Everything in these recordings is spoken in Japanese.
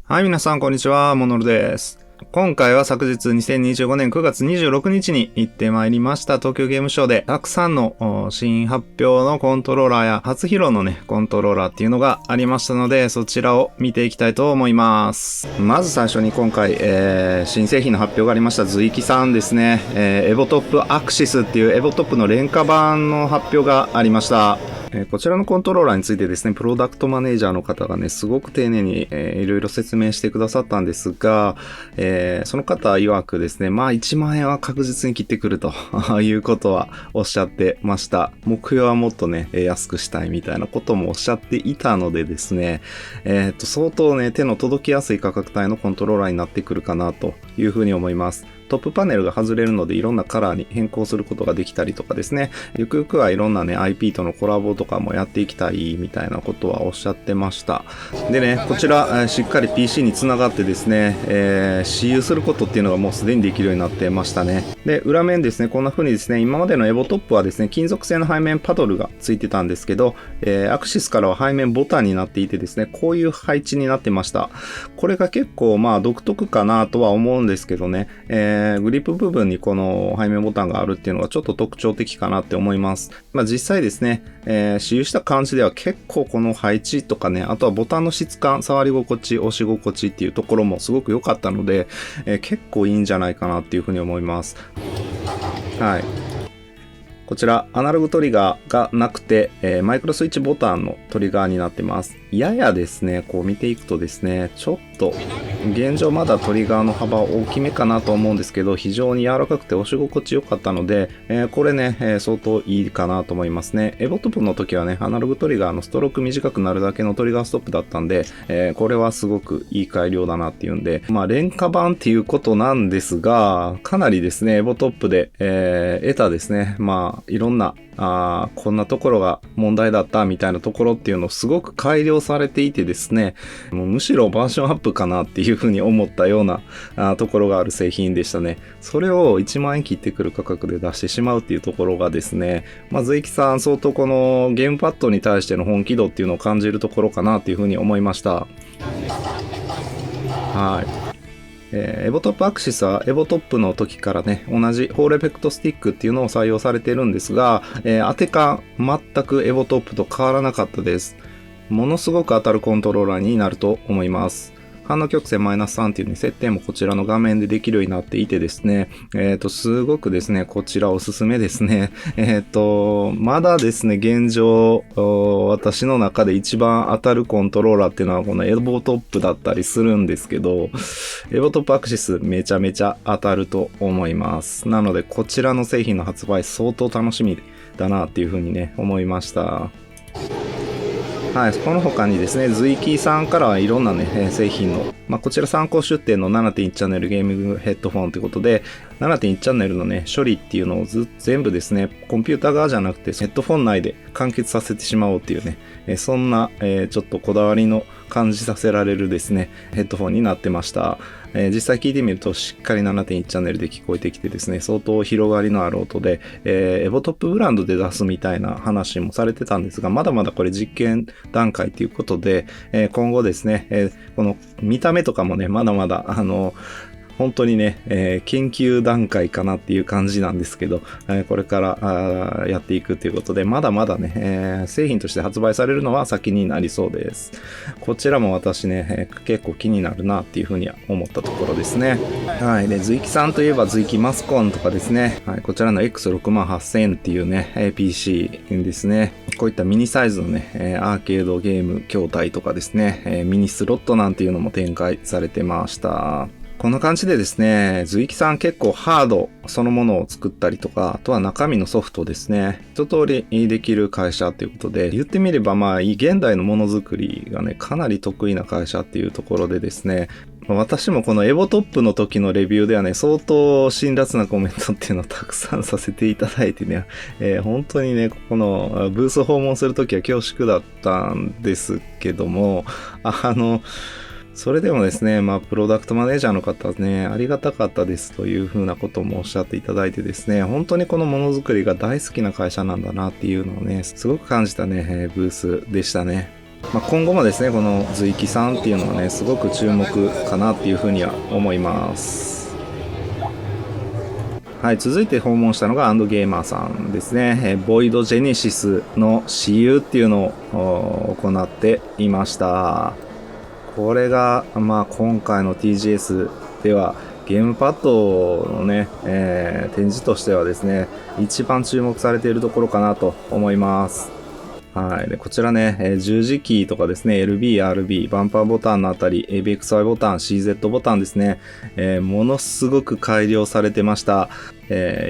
はい、皆さん、こんにちは。モノルです。今回は昨日2025年9月26日に行ってまいりました東京ゲームショウでたくさんの新発表のコントローラーや初披露のね、コントローラーっていうのがありましたので、そちらを見ていきたいと思います。まず最初に今回、新製品の発表がありましたズイキさんですね。エボトップアクシスっていうエボトップの廉価版の発表がありました。こちらのコントローラーについてですね、プロダクトマネージャーの方がね、すごく丁寧に、いろいろ説明してくださったんですが、その方曰くですね、まあ1万円は確実に切ってくるということはおっしゃってました。目標はもっとね、安くしたいみたいなこともおっしゃっていたのでですね、相当ね、手の届きやすい価格帯のコントローラーになってくるかなというふうに思います。トップパネルが外れるのでいろんなカラーに変更することができたりとかですね、ゆくゆくはいろんなね IP とのコラボとかもやっていきたいみたいなことはおっしゃってました。でね、こちらしっかり PC につながってですね、私有することっていうのがもうすでにできるようになってましたね。で、裏面ですね、こんな風にですね、今までのエボトップはですね、金属製の背面パドルがついてたんですけど、アクシスからは背面ボタンになっていてですね、こういう配置になってました。これが結構まあ独特かなとは思うんですけどね、グリップ部分にこの背面ボタンがあるっていうのがちょっと特徴的かなって思います。まあ実際ですね、使用した感じでは結構この配置とかね、あとはボタンの質感、触り心地、押し心地っていうところもすごく良かったので、結構いいんじゃないかなっていうふうに思います。はい。こちら、アナログトリガーがなくて、マイクロスイッチボタンのトリガーになってます。ややですね、こう見ていくとですね、ちょっと、現状まだトリガーの幅大きめかなと思うんですけど、非常に柔らかくて押し心地良かったので、これね、相当いいかなと思いますね。エボトップの時はね、アナログトリガーのストローク短くなるだけのトリガーストップだったんで、これはすごくいい改良だなっていうんで、まあ、廉価版っていうことなんですが、かなりですね、エボトップで、得たですね、まあ、いろんな、こんなところが問題だったみたいなところっていうのをすごく改良されていてですね、もうむしろバージョンアップかなっていうふうに思ったようなところがある製品でしたね。それを1万円切ってくる価格で出してしまうっていうところがですね、まあ、ズイキさん相当このゲームパッドに対しての本気度っていうのを感じるところかなっていうふうに思いました。はい。エボトップアクシスはエボトップの時からね、同じホールエフェクトスティックっていうのを採用されているんですが、当て感全くエボトップと変わらなかったです。ものすごく当たるコントローラーになると思います。反応曲線 -3 っていうね、設定もこちらの画面でできるようになっていてですね、すごくですね、こちらおすすめですね。まだですね、現状、私の中で一番当たるコントローラーっていうのはこのエボトップだったりするんですけど、エボトップアクシスめちゃめちゃ当たると思います。なので、こちらの製品の発売相当楽しみだなっていうふうにね、思いました。はい、この他にですね、ズイキーさんからはいろんなね、製品の、まあ、こちら参考出展の 7.1 チャンネルゲーミングヘッドフォンということで、7.1 チャンネルのね、処理っていうのを全部ですね、コンピューター側じゃなくてヘッドフォン内で完結させてしまおうっていうね、そんな、ちょっとこだわりの感じさせられるですね、ヘッドフォンになってました。実際聞いてみるとしっかり 7.1 チャンネルで聞こえてきてですね、相当広がりのある音で、エボトップブランドで出すみたいな話もされてたんですが、まだまだこれ実験段階ということで、今後ですね、この見た目とかもね、まだまだ本当にね、研究段階かなっていう感じなんですけど、これからやっていくということで、まだまだね、製品として発売されるのは先になりそうです。こちらも私ね、結構気になるなっていうふうには思ったところですね。はい。で、ズイキさんといえばズイキマスコンとかですね、はい、こちらの X68000 っていうね、PC ですね。こういったミニサイズのね、アーケードゲーム筐体とかですね、ミニスロットなんていうのも展開されてました。こんな感じでですね、ズイキさん結構ハードそのものを作ったりとか、あとは中身のソフトですね、一通りできる会社ということで、言ってみればまあ現代のものづくりがね、かなり得意な会社っていうところでですね、私もこのエボトップの時のレビューではね、相当辛辣なコメントっていうのをたくさんさせていただいてね、本当にね、ここのブース訪問する時は恐縮だったんですけども、それでもですね、まあ、プロダクトマネージャーの方ね、ありがたかったですというふうなこともおっしゃっていただいてですね、本当にこのものづくりが大好きな会社なんだなっていうのをね、すごく感じたね、ブースでしたね。今後もですね、この随木さんっていうのはね、すごく注目かなっていうふうには思います。はい、続いて訪問したのがアンドゲーマーさんですね。ボイドジェネシスの私有っていうのを行っていました。これが、今回の TGS ではゲームパッドのね、展示としてはですね、一番注目されているところかなと思います。はい。で、こちらね、十字キーとかですね、LB、RB、バンパーボタンのあたり、ABXY ボタン、CZ ボタンですね、ものすごく改良されてました。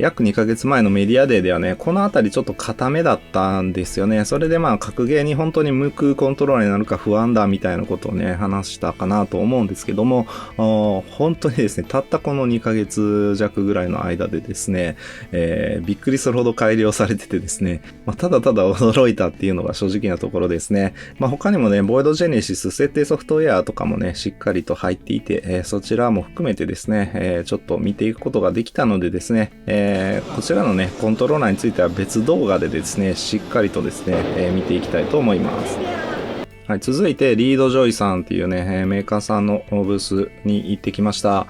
約2ヶ月前のメディアデーではね、このあたりちょっと固めだったんですよね。それで格ゲーに本当に向くコントローラーになるか不安だみたいなことをね、話したかなと思うんですけども、本当にですね、たったこの2ヶ月弱ぐらいの間でですね、びっくりするほど改良されててですね、ただただ驚いたっていうのが正直なところですね。他にもね、ボイドジェネシス設定ソフトウェアとかもね、しっかりと入っていて、そちらも含めてですね、ちょっと見ていくことができたのでですね、こちらのね、コントローラーについては別動画でですね、しっかりとですね、見ていきたいと思います。はい、続いて、リードジョイさんっていうね、メーカーさんのブースに行ってきました。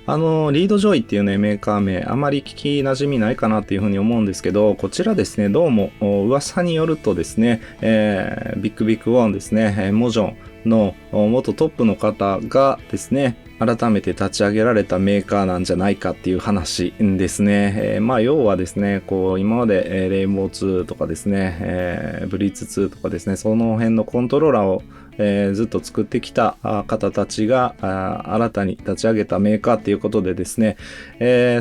リードジョイっていうね、メーカー名、あまり聞き馴染みないかなっていうふうに思うんですけど、こちらですね、どうも、噂によるとですね、ビッグビッグワンですね、モジョンの元トップの方がですね、改めて立ち上げられたメーカーなんじゃないかっていう話ですね。要はですね、今まで、レインボー2とかですね、ブリッツ2とかですね、その辺のコントローラーをずっと作ってきた方たちが新たに立ち上げたメーカーっていうことでですね、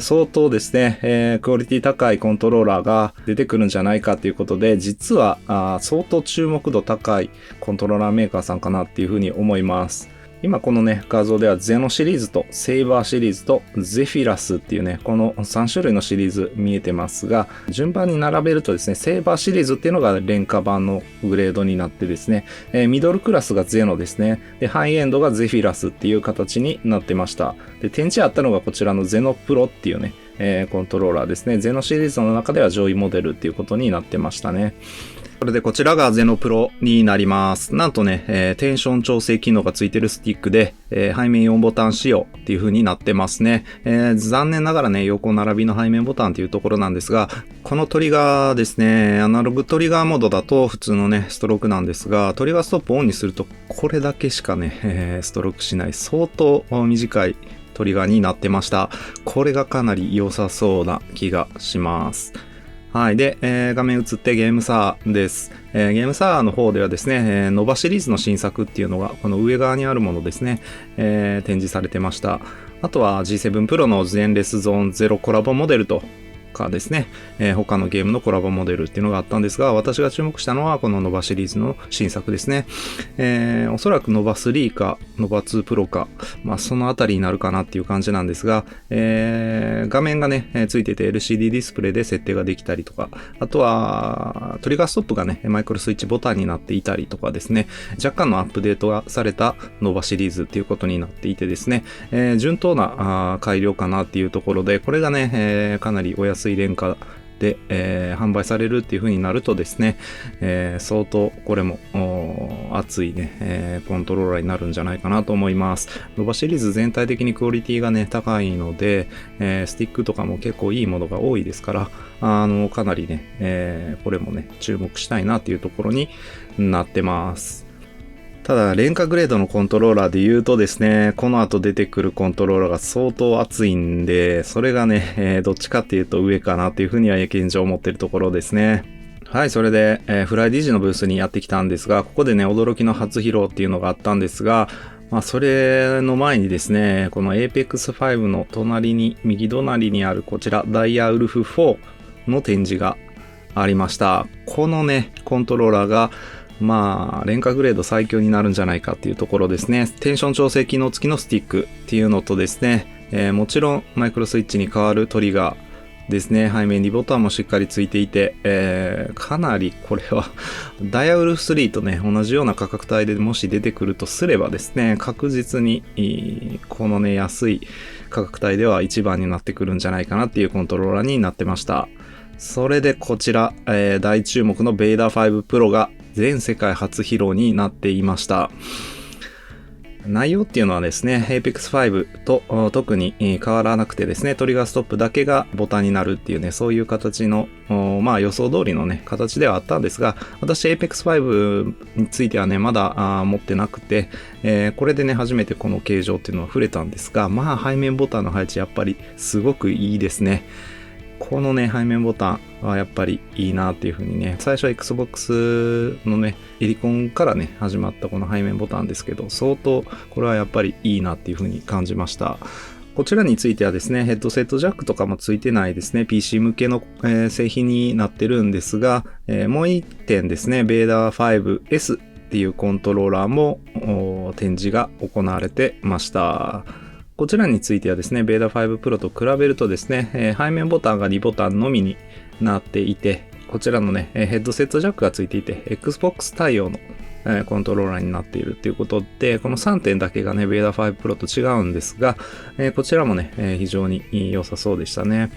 相当ですね、クオリティ高いコントローラーが出てくるんじゃないかということで、実は相当注目度高いコントローラーメーカーさんかなっていうふうに思います。今このね、画像ではゼノシリーズとセイバーシリーズとゼフィラスっていうね、この3種類のシリーズ見えてますが、順番に並べるとですね、セイバーシリーズっていうのが廉価版のグレードになってですね、ミドルクラスがゼノですね。で、ハイエンドがゼフィラスっていう形になってました。で、展示あったのがこちらのゼノプロっていうね、コントローラーですね。ゼノシリーズの中では上位モデルっていうことになってましたね。それでこちらがゼノプロになります。なんとね、テンション調整機能がついてるスティックで、背面4ボタン仕様っていう風になってますね。残念ながらね、横並びの背面ボタンっていうところなんですが、このトリガーですね、アナログトリガーモードだと普通のね、ストロークなんですが、トリガーストップオンにするとこれだけしかね、ストロークしない相当短いトリガーになってました。これがかなり良さそうな気がします。はい。で、画面映ってゲームサーです。ゲームサーの方ではですね、ノバシリーズの新作っていうのが、この上側にあるものですね、展示されてました。あとは G7 Pro のゼンレスゾーン0コラボモデルとかですね、他のゲームのコラボモデルっていうのがあったんですが、私が注目したのはこのノバシリーズの新作ですね。おそらくノバ3かノバ2プロか、そのあたりになるかなっていう感じなんですが、画面がね、ついてて LCD ディスプレイで設定ができたりとか、あとはトリガーストップがね、マイクロスイッチボタンになっていたりとかですね、若干のアップデートがされたノバシリーズっていうことになっていてですね、順当な改良かなっていうところで、これがね、かなりお安い廉価で、販売されるっていう風になるとですね、相当これも熱いね、コントローラーになるんじゃないかなと思います。ノバシリーズ全体的にクオリティがね高いので、スティックとかも結構いいものが多いですから、かなりね、これもね注目したいなっていうところになってます。ただ、廉価グレードのコントローラーで言うとですね、この後出てくるコントローラーが相当熱いんで、それがね、どっちかっていうと上かなっていうふうには現状思ってるところですね。はい、それで、フライディジのブースにやってきたんですが、ここでね、驚きの初披露っていうのがあったんですが、それの前にですね、この Apex 5の右隣にあるこちら、ダイヤウルフ4の展示がありました。このね、コントローラーが、廉価グレード最強になるんじゃないかっていうところですね。テンション調整機能付きのスティックっていうのとですね、もちろんマイクロスイッチに変わるトリガーですね。背面にボタンもしっかりついていて、かなりこれはダイヤウルフ3とね、同じような価格帯でもし出てくるとすればですね、確実にこのね、安い価格帯では一番になってくるんじゃないかなっていうコントローラーになってました。それでこちら、大注目のベイダー5 Pro が全世界初披露になっていました。内容っていうのはですね、Apex 5と特に変わらなくてですね、トリガーストップだけがボタンになるっていうね、そういう形の、予想通りのね、形ではあったんですが、私 Apex 5についてはね、まだ持ってなくて、これでね、初めてこの形状っていうのは触れたんですが、背面ボタンの配置やっぱりすごくいいですね。このね、背面ボタンはやっぱりいいなっていう風にね、最初は Xbox のね、エリコンからね、始まったこの背面ボタンですけど、相当これはやっぱりいいなっていう風に感じました。こちらについてはですね、ヘッドセットジャックとかもついてないですね、PC 向けの、製品になってるんですが、もう一点ですね、ベーダー 5S っていうコントローラーも展示が行われてました。こちらについてはですね、ベーダ5 Pro と比べるとですね、背面ボタンが2ボタンのみになっていて、こちらのね、ヘッドセットジャックがついていて、Xbox 対応のコントローラーになっているということで、この3点だけがね、ベーダ5 Pro と違うんですが、こちらもね、非常に良さそうでしたね。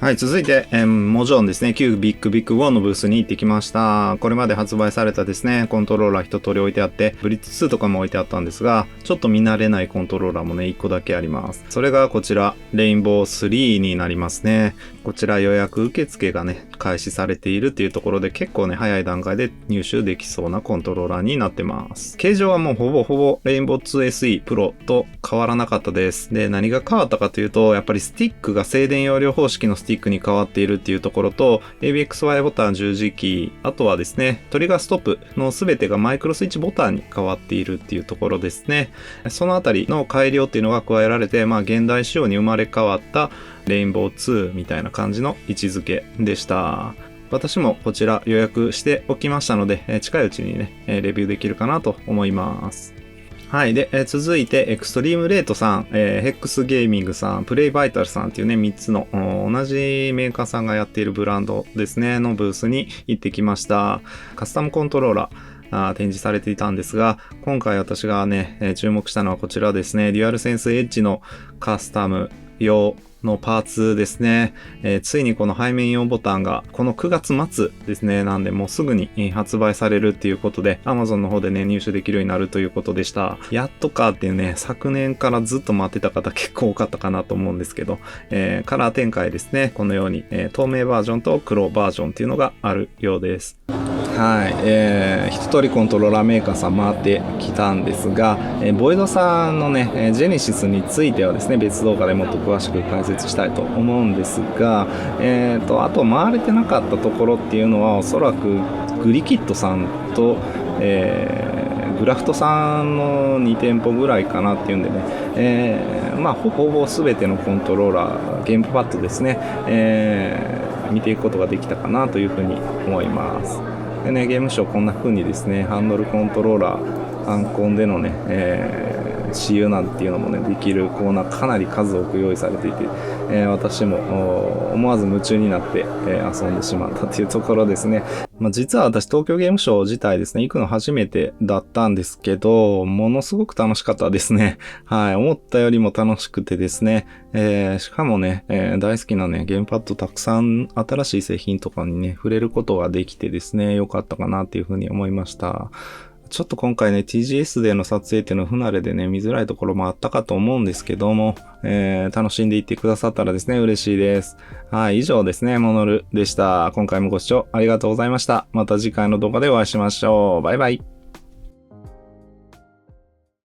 はい、続いて、もちろんですね、旧ビッグビッグ1のブースに行ってきました。これまで発売されたですね、コントローラー一通り置いてあって、ブリッツ2とかも置いてあったんですが、ちょっと見慣れないコントローラーもね、1個だけあります。それがこちら、レインボー3になりますね。こちら予約受付がね、開始されているっていうところで、結構ね、早い段階で入手できそうなコントローラーになってます。形状はもうほぼレインボー 2SE Pro と変わらなかったです。で、何が変わったかというと、やっぱりスティックが静電容量方式のスティックに変わっているっていうところと、ABXY ボタン十字キー、あとはですね、トリガーストップの全てがマイクロスイッチボタンに変わっているっていうところですね。そのあたりの改良っていうのが加えられて、現代仕様に生まれ変わったレインボー2みたいな感じの位置づけでした。私もこちら予約しておきましたので、近いうちにね、レビューできるかなと思います。はい。で、続いて、エクストリームレートさん、ヘックスゲーミングさん、プレイバイタルさんっていうね、3つの同じメーカーさんがやっているブランドですね、のブースに行ってきました。カスタムコントローラー、展示されていたんですが、今回私がね、注目したのはこちらですね、デュアルセンスエッジのカスタム用のパーツですね、ついにこの背面用ボタンがこの9月末ですね、なんでもうすぐに発売されるっていうことで Amazon の方でね入手できるようになるということでした。やっとかっていうね、昨年からずっと待ってた方結構多かったかなと思うんですけど、カラー展開ですね、このように、透明バージョンと黒バージョンっていうのがあるようです。はい、一通りコントローラーメーカーさん回ってきたんですが、ボイドさんのね、ジェネシスについてはですね、別動画でもっと詳しく解説したいと思うんですが、あと回れてなかったところっていうのはおそらくグリキッドさんと、グラフトさんの2店舗ぐらいかなっていうんでね、ほぼ全てのコントローラー、ゲームパッドですね、見ていくことができたかなというふうに思います。でね、ゲームショーこんな風にですね、ハンドルコントローラー、ハンコンでのね、私有なんていうのもね、できるコーナーかなり数多く用意されていて、私も思わず夢中になって、遊んでしまったっていうところですね。実は私東京ゲームショー自体ですね、行くの初めてだったんですけど、ものすごく楽しかったですね。はい、思ったよりも楽しくてですね、しかもね、大好きなね、ゲームパッドたくさん新しい製品とかにね、触れることができてですね、良かったかなっていうふうに思いました。ちょっと今回ね、TGS での撮影っていうのは不慣れでね、見づらいところもあったかと思うんですけども、楽しんでいってくださったらですね、嬉しいです。はい、以上ですね、モノルでした。今回もご視聴ありがとうございました。また次回の動画でお会いしましょう。バイバイ。